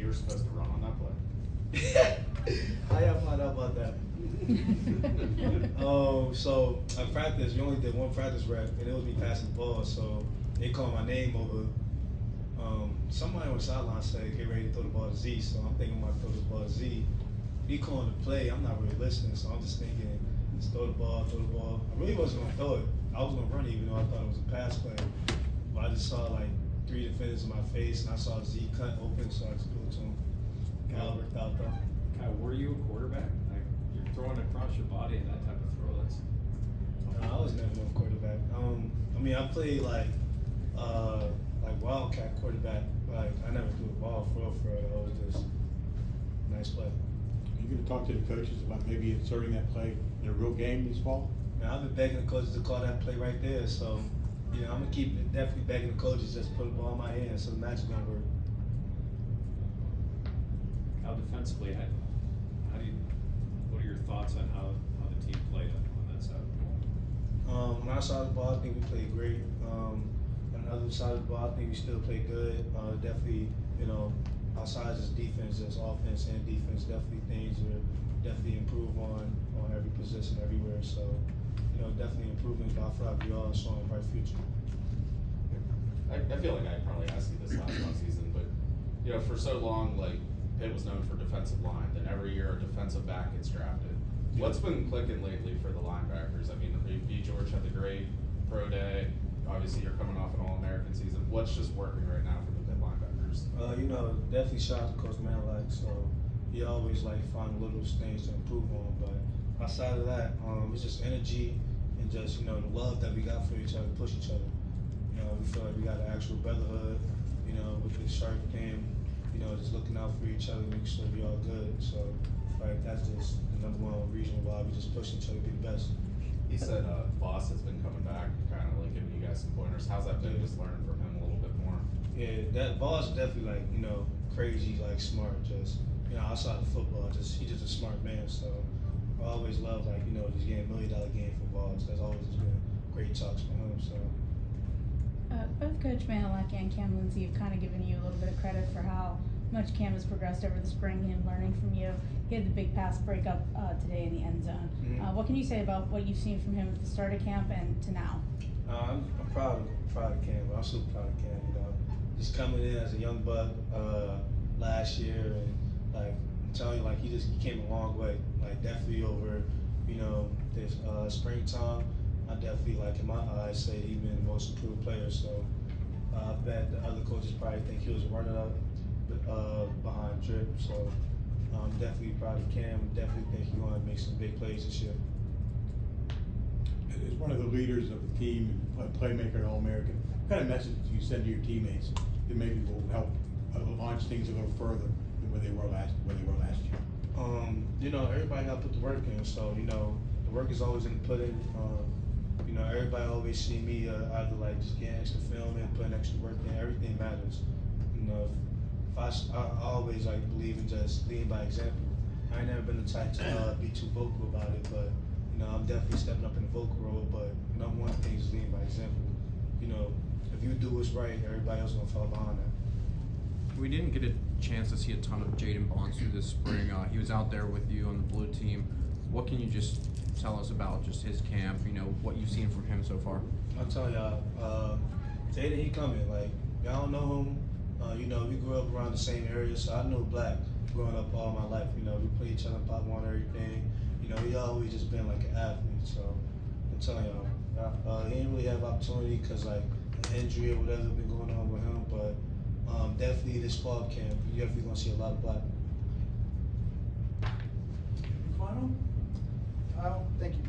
you were supposed to run on that play? How y'all find out about that? So at practice, we only did one practice rep, and it was me passing the ball. So they called my name over. Somebody on the sideline said, "Get ready to throw the ball to Z." So I'm thinking, I'm gonna throw the ball to Z. He calling the play. I'm not really listening, so I'm just thinking, just throw the ball, throw the ball. I really wasn't gonna throw it. I was gonna run it, even though I thought it was a pass play. But I just saw like 3 defenders in my face, and I saw Z cut open, so I just threw it to him. Kyle worked out though. Kyle, were you a quarterback? Like, you're throwing across your body in that type of throw. That's No, I was never no quarterback. I mean, I played like wildcat quarterback, but like, I never threw the ball for real. It was just nice play. Are you going to talk to the coaches about maybe inserting that play in a real game this fall? Now, I've been begging the coaches to call that play right there, so I'm gonna keep definitely begging the coaches just to put the ball in my hand, so the match is gonna work. how defensively. What are your thoughts on how the team played on that side of the ball? On our side of the ball, I think we played great. On the other side of the ball, I think we still played good. Definitely, outside just defense, just offense and defense, definitely things are definitely improve on every position everywhere. So, definitely improvement, but I feel like we all showing a bright future. I feel like I probably asked you this last season, but for so long, like Pitt was known for defensive line, then every year a defensive back gets drafted. What's been clicking lately for the linebackers? I mean, B. George had the great pro day. Obviously, you're coming off an All-American season. What's just working right now for the Pitt linebackers? Definitely shout out to Coach Manlike. So he always find little things to improve on. But outside of that, it's just energy and just the love that we got for each other, push each other. We feel like we got an actual brotherhood. With this sharp thing. Just looking out for each other, making sure we all good. So that's just the #1 reason why we just push each other to be the best. He said Voss has been coming back, kind of like giving you guys some pointers. How's that been, just learning from him a little bit more? Yeah, that Voss is definitely crazy, smart. Just outside of football, he's just a smart man. So I always love just getting $1 million game for Voss. That's always just been great talks for him. So. Both Coach Manalek and Cam Lindsey have kind of given you a little bit of credit for how much Cam has progressed over the spring, him learning from you. He had the big pass breakup today in the end zone. Mm-hmm. What can you say about what you've seen from him at the start of camp and to now? I'm proud of Cam. I'm super proud of Cam. Just coming in as a young buck last year, and I'm telling you, he came a long way. Definitely over, this springtime. I definitely, in my eyes, say he's been the most improved player. So I bet the other coaches probably think he was a runner-up behind Drip. So I'm definitely proud of Cam. Definitely think he's going to make some big plays this year. As one of the leaders of the team and playmaker and All-American, what kind of message do you send to your teammates that maybe will help launch things a little further than where they were last year? Everybody got to put the work in. So the work is always in the pudding. Everybody always see me either just getting extra film and putting extra work in. Everything matters. I always believe in just leading by example. I ain't never been the type to be too vocal about it, but I'm definitely stepping up in the vocal role. But #1 thing is leading by example. If you do what's right, everybody else gonna follow behind that. We didn't get a chance to see a ton of Jaden Bonds through this spring. He was out there with you on the blue team. What can you just tell us about just his camp, what you've seen from him so far? I'll tell y'all, Jaden, he coming. Y'all know him. We grew up around the same area, so I knew Black growing up all my life. We played each other in Pop One, everything. He always just been an athlete. So I'm telling y'all, he didn't really have opportunity because an injury or whatever been going on with him. But definitely this fall camp, you're definitely gonna see a lot of Black. Final? Thank you.